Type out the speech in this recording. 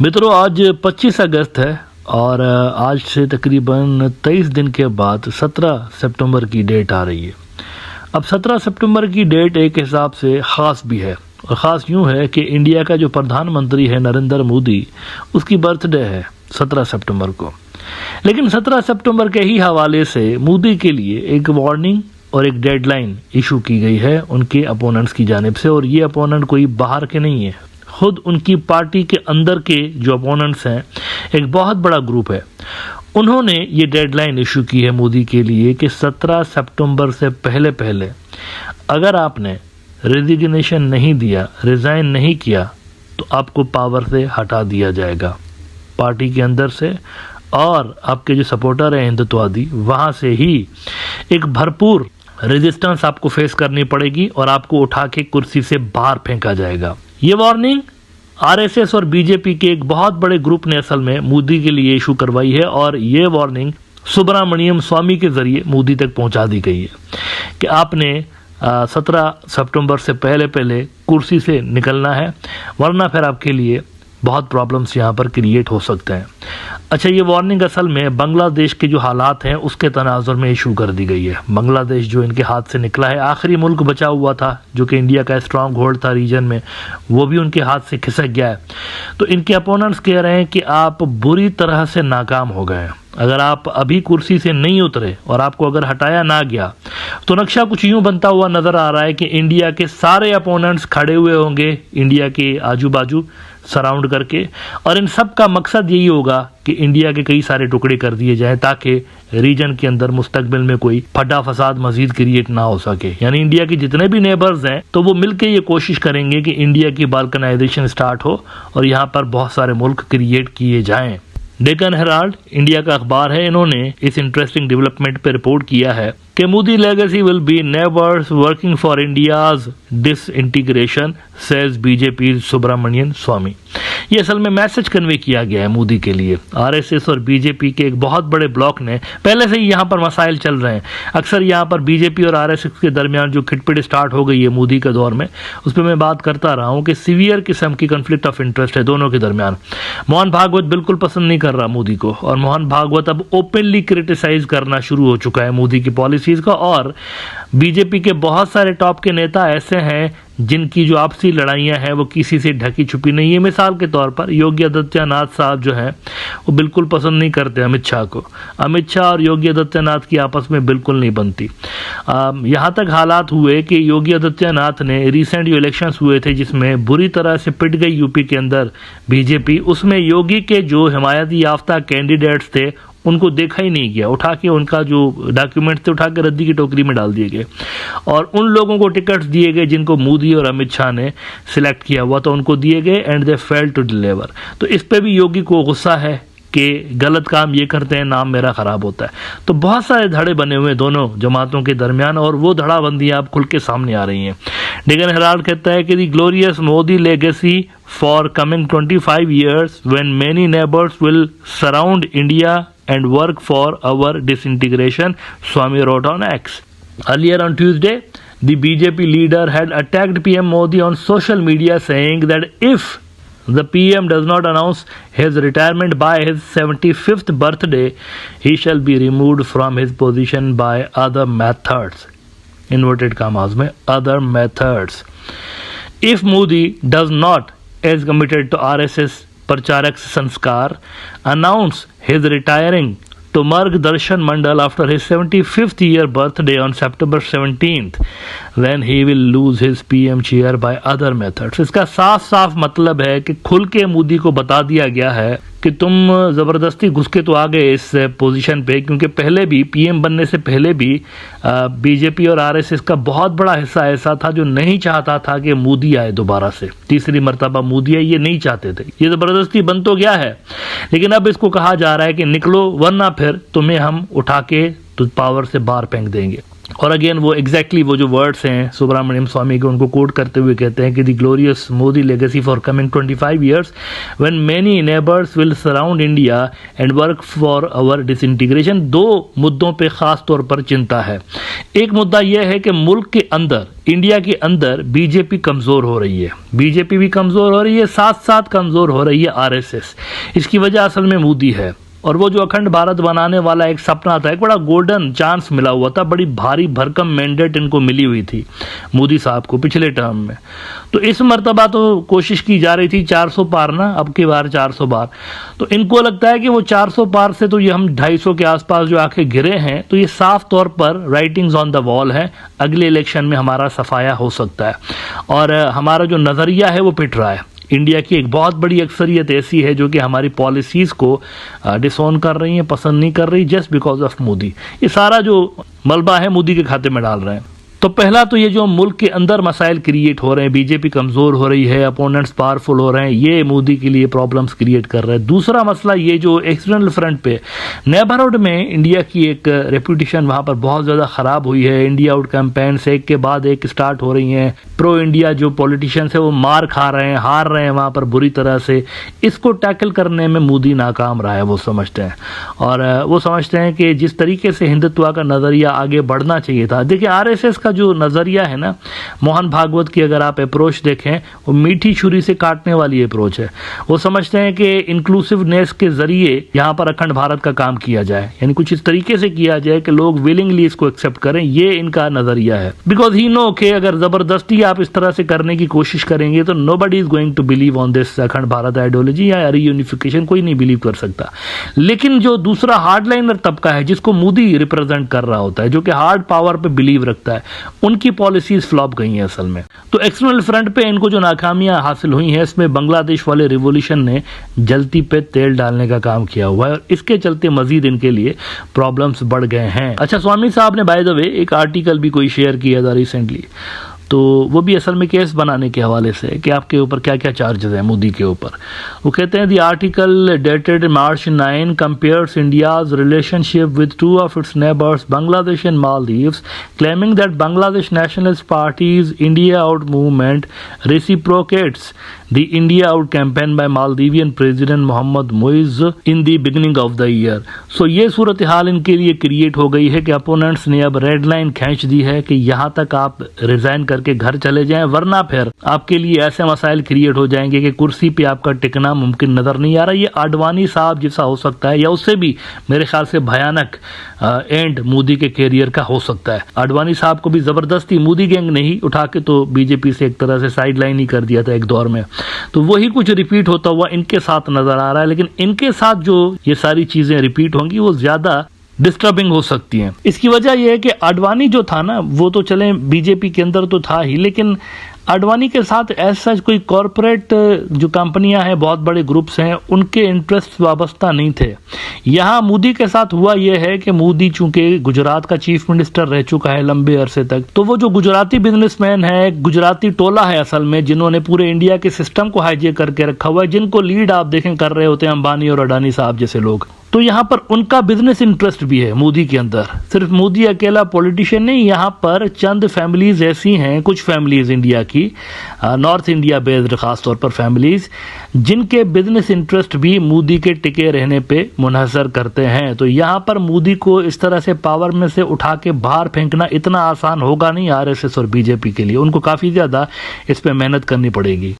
मित्रों, आज 25 अगस्त है और आज से तकरीबन 23 दिन के बाद 17 सितंबर की डेट आ रही है। अब 17 सितंबर की डेट एक हिसाब से ख़ास भी है और ख़ास यूँ है कि इंडिया का जो प्रधानमंत्री है नरेंद्र मोदी, उसकी बर्थडे है 17 सितंबर को। लेकिन 17 सितंबर के ही हवाले से मोदी के लिए एक वार्निंग और एक डेडलाइन इशू की गई है उनके अपोनेंट्स की जानिब से, और ये अपोनेंट कोई बाहर के नहीं है, खुद उनकी पार्टी के अंदर के जो अपोनेंट्स हैं, एक बहुत बड़ा ग्रुप है। उन्होंने ये डेडलाइन इशू की है मोदी के लिए कि 17 सितंबर से पहले पहले अगर आपने रेजिग्नेशन नहीं दिया, रिज़ाइन नहीं किया, तो आपको पावर से हटा दिया जाएगा पार्टी के अंदर से, और आपके जो सपोर्टर हैं हिंदुत्ववादी, वहाँ से ही एक भरपूर रेजिस्टेंस आपको फेस करनी पड़ेगी और आपको उठा के कुर्सी से बाहर फेंका जाएगा। ये वार्निंग आरएसएस और बीजेपी के एक बहुत बड़े ग्रुप ने असल में मोदी के लिए इशू करवाई है, और ये वार्निंग सुब्रमण्यम स्वामी के जरिए मोदी तक पहुंचा दी गई है कि आपने 17 सितंबर से पहले पहले कुर्सी से निकलना है, वरना फिर आपके लिए बहुत प्रॉब्लम्स यहाँ पर क्रिएट हो सकते हैं। अच्छा, ये वार्निंग असल में बांग्लादेश के जो हालात हैं उसके तनाजुर में इशू कर दी गई है। बांग्लादेश जो इनके हाथ से निकला है, आखिरी मुल्क बचा हुआ था जो कि इंडिया का स्ट्रॉन्ग होल्ड था रीजन में, वो भी उनके हाथ से खिसक गया है। तो इनके अपोनेंट्स कह रहे हैं कि आप बुरी तरह से नाकाम हो गए हैं। अगर आप अभी कुर्सी से नहीं उतरे और आपको अगर हटाया ना गया, तो नक्शा कुछ यूं बनता हुआ नजर आ रहा है कि इंडिया के सारे अपोनेंट्स खड़े हुए होंगे इंडिया के आजू बाजू सराउंड करके, और इन सब का मकसद यही होगा कि इंडिया के कई सारे टुकड़े कर दिए जाएं ताकि रीजन के अंदर मुस्तकबिल में कोई फटा फसाद मजीद क्रिएट ना हो सके। यानी इंडिया के जितने भी नेबर्स हैं तो वो मिलकर ये कोशिश करेंगे कि इंडिया की बाल्कनाइजेशन स्टार्ट हो और यहाँ पर बहुत सारे मुल्क क्रिएट किए जाएं। डेक्कन हेराल्ड इंडिया का अखबार है, इन्होंने इस इंटरेस्टिंग डेवलपमेंट पे रिपोर्ट किया है कि Modi legacy will be neighbours working for India's disintegration, says BJP Subramanian Swamy. ये असल में मैसेज कन्वे किया गया है मोदी के लिए। आरएसएस और बीजेपी के एक बहुत बड़े ब्लॉक ने पहले से ही यहाँ पर मसाइल चल रहे हैं। अक्सर यहाँ पर बीजेपी और आरएसएस के दरमियान जो खिटपिट स्टार्ट हो गई है मोदी के दौर में, उस पर मैं बात करता रहा हूँ कि सीवियर किस्म की कन्फ्लिक्ट ऑफ इंटरेस्ट है दोनों के दरमियान। मोहन भागवत बिल्कुल पसंद नहीं कर रहा मोदी को, और मोहन भागवत अब ओपनली क्रिटिसाइज करना शुरू हो चुका है मोदी की पॉलिसीज का। और बीजेपी के बहुत सारे टॉप के नेता ऐसे हैं जिनकी जो आपसी लड़ाइयां हैं वो किसी से ढकी छुपी नहीं है। मिसाल के तौर पर योगी आदित्यनाथ साहब जो हैं वो बिल्कुल पसंद नहीं करते अमित शाह को। अमित शाह और योगी आदित्यनाथ की आपस में बिल्कुल नहीं बनती। यहाँ तक हालात हुए कि योगी आदित्यनाथ ने रिसेंट जो इलेक्शंस हुए थे जिसमें बुरी तरह से पिट गई यूपी के अंदर बीजेपी, उसमें योगी के जो हिमायती याफ्ता कैंडिडेट्स थे उनको देखा ही नहीं गया, उठा के उनका जो डॉक्यूमेंट थे उठा के रद्दी की टोकरी में डाल दिए गए, और उन लोगों को टिकट्स दिए गए जिनको मोदी और अमित शाह ने सिलेक्ट किया हुआ तो उनको दिए गए, and they fail to deliver. तो इस पे भी योगी को गुस्सा है कि गलत काम ये करते हैं, नाम मेरा खराब होता है। तो बहुत सारे धड़े बने हुए दोनों जमातों के दरमियान, और वो धड़ाबंदियां अब खुल के सामने आ रही हैं। डेक्कन हेराल्ड कहता है कि the glorious Modi legacy for coming 25 years when many neighbors will surround India and work for our disintegration, Swami wrote on X. Earlier on Tuesday, the BJP leader had attacked PM Modi on social media, saying that if the PM does not announce his retirement by his 75th birthday, he shall be removed from his position by other methods. Inverted commas में other methods. If Modi does not, as committed to RSS Pracharek Sanskar, announce his retiring to Marg Darshan Mandal after his 75th year birthday on September 17th, then he will lose his PM chair by other methods. इसका साफ साफ मतलब है कि खुल के मोदी को बता दिया गया है कि तुम ज़बरदस्ती घुस के तो आ गए इस पोजीशन पे, क्योंकि पहले भी पीएम बनने से पहले भी बीजेपी और आरएसएस का बहुत बड़ा हिस्सा ऐसा था जो नहीं चाहता था कि मोदी आए दोबारा से, तीसरी मर्तबा मोदी आए, ये नहीं चाहते थे। ये ज़बरदस्ती बन तो गया है, लेकिन अब इसको कहा जा रहा है कि निकलो वरना फिर तुम्हें हम उठा के तो पावर से बाहर फेंक देंगे। और अगेन वो एग्जैक्टली वो जो वर्ड्स हैं सुब्रमण्यम स्वामी के, उनको कोट करते हुए कहते हैं कि the glorious Modi legacy for coming 25 years when many neighbours will surround India and work for our disintegration. दो मुद्दों पे खास तौर पर चिंता है। एक मुद्दा यह है कि मुल्क के अंदर, इंडिया के अंदर बीजेपी कमजोर हो रही है, बीजेपी भी कमजोर हो रही है, साथ साथ कमजोर हो रही है आरएसएस। इसकी वजह असल में मोदी है। और वो जो अखंड भारत बनाने वाला एक सपना था, एक बड़ा गोल्डन चांस मिला हुआ था, बड़ी भारी भरकम मैंडेट इनको मिली हुई थी मोदी साहब को पिछले टर्म में। तो इस मर्तबा तो कोशिश की जा रही थी 400 पार ना, अब की बार 400 पार। तो इनको लगता है कि वो 400 पार से तो ये हम 250 के आसपास जो आके गिरे हैं, तो ये साफ तौर पर राइटिंग्स ऑन द वॉल है, अगले इलेक्शन में हमारा सफाया हो सकता है। और हमारा जो नज़रिया है वो पिट रहा है। इंडिया की एक बहुत बड़ी अक्सरियत ऐसी है जो कि हमारी पॉलिसीज़ को डिसोन कर रही है, पसंद नहीं कर रही, जस्ट बिकॉज ऑफ मोदी। ये सारा जो मलबा है मोदी के खाते में डाल रहे हैं। तो पहला तो ये जो मुल्क के अंदर मसाइल क्रिएट हो रहे हैं, बीजेपी कमज़ोर हो रही है, अपोनेंट्स पावरफुल हो रहे हैं, ये मोदी के लिए प्रॉब्लम्स क्रिएट कर रहे हैं। दूसरा मसला ये जो एक्सटर्नल फ्रंट पे नेबरहुड में इंडिया की एक रेपुटेशन वहाँ पर बहुत ज़्यादा ख़राब हुई है। इंडिया आउट कैंपेन्स एक के बाद एक स्टार्ट हो रही हैं। प्रो इंडिया जो पॉलिटिशियंस है वो मार खा रहे हैं, हार रहे हैं वहाँ पर बुरी तरह से। इसको टैकल करने में मोदी नाकाम रहा है, वो समझते हैं। और वो समझते हैं कि जिस तरीके से हिंदुत्व का नज़रिया आगे बढ़ना चाहिए था, देखिए आरएसएस का जो नजरिया है ना, मोहन भागवत की अगर आप अप्रोच देखें, वो मीठी छुरी से काटने वाली अप्रोच है। वो समझते हैं कि इंक्लूसिवनेस के जरिए यहाँ पर अखंड भारत का काम किया जाए, यानी कुछ इस तरीके से किया जाए कि लोग विलिंगली इसको एक्सेप्ट करें। ये इनका नजरिया है, बिकॉज ही नो कि अगर जबरदस्ती आप इस तरह से करने की कोशिश करेंगे तो nobody is going to believe on this Akhand Bharat ideology या रीयूनिफिकेशन, कोई नहीं बिलीव कर सकता। लेकिन जो दूसरा हार्डलाइनर तबका है जिसको मोदी रिप्रेजेंट कर रहा होता है, जो कि हार्ड पावर पे बिलीव रखता है, उनकी पॉलिसीज फ्लॉप गई हैं असल में। तो एक्सटर्नल फ्रंट पे इनको जो नाकामियां हासिल हुई हैं, इसमें बांग्लादेश वाले रिवॉल्यूशन ने जलती पे तेल डालने का काम किया हुआ है और इसके चलते मजीद इनके लिए प्रॉब्लम्स बढ़ गए हैं। अच्छा, स्वामी साहब ने बाय द वे एक आर्टिकल भी कोई शेयर किया था रिसेंटली, तो वो भी असल में केस बनाने के हवाले से कि आपके ऊपर क्या क्या चार्जेस हैं मोदी के ऊपर। वो कहते हैं the article dated March 9 compares India's relationship with two of its neighbors, Bangladesh and Maldives, claiming that Bangladesh Nationalist Party's India Out movement reciprocates the India Out campaign by Maldivian President Mohammad Moiz in the beginning of the year. So ये सूरत हाल इनके लिए create हो गई है कि opponents ने अब red line खींच दी है कि यहाँ तक आप रिजाइन करके घर चले जाएं, वरना फिर आपके लिए ऐसे मसाइल क्रिएट हो जाएंगे कि कुर्सी पे आपका टिकना मुमकिन नजर नहीं आ रहा। ये आडवाणी साहब जैसा हो सकता है या उससे भी मेरे ख्याल से भयानक एंड मोदी के कैरियर का हो सकता है। आडवाणी साहब को भी जबरदस्ती मोदी गैंग ने ही उठा के तो बीजेपी से एक तरह से साइड लाइन ही कर दिया था एक दौर में। तो वही कुछ रिपीट होता हुआ इनके साथ नजर आ रहा है, लेकिन इनके साथ जो ये सारी चीजें रिपीट होंगी वो ज्यादा डिस्टर्बिंग हो सकती हैं। इसकी वजह यह है कि आडवाणी जो था ना, वो तो चले बीजेपी के अंदर तो था ही, लेकिन आडवाणी के साथ ऐसा कोई कॉरपोरेट जो कंपनियां हैं, बहुत बड़े ग्रुप्स हैं, उनके इंटरेस्ट वाबस्ता नहीं थे। यहाँ मोदी के साथ हुआ यह है कि मोदी चूंकि गुजरात का चीफ मिनिस्टर रह चुका है लंबे अरसे तक, तो वो जो गुजराती बिजनेसमैन है, गुजराती टोला है असल में, जिन्होंने पूरे इंडिया के सिस्टम को हाईजेक करके रखा हुआ है, जिनको लीड आप देखें कर रहे होते हैं अंबानी और अडानी साहब जैसे लोग, तो यहाँ पर उनका बिजनेस इंटरेस्ट भी है मोदी के अंदर। सिर्फ मोदी अकेला पॉलिटिशियन नहीं, यहाँ पर चंद फैमिलीज ऐसी हैं, कुछ फैमिलीज इंडिया की, नॉर्थ इंडिया बेस्ड खास तौर पर फैमिलीज, जिनके बिजनेस इंटरेस्ट भी मोदी के टिके रहने पे मुनहसर करते हैं। तो यहाँ पर मोदी को इस तरह से पावर में से उठा के बाहर फेंकना इतना आसान होगा नहीं आरएसएस और बीजेपी के लिए, उनको काफी ज्यादा इस पे मेहनत करनी पड़ेगी।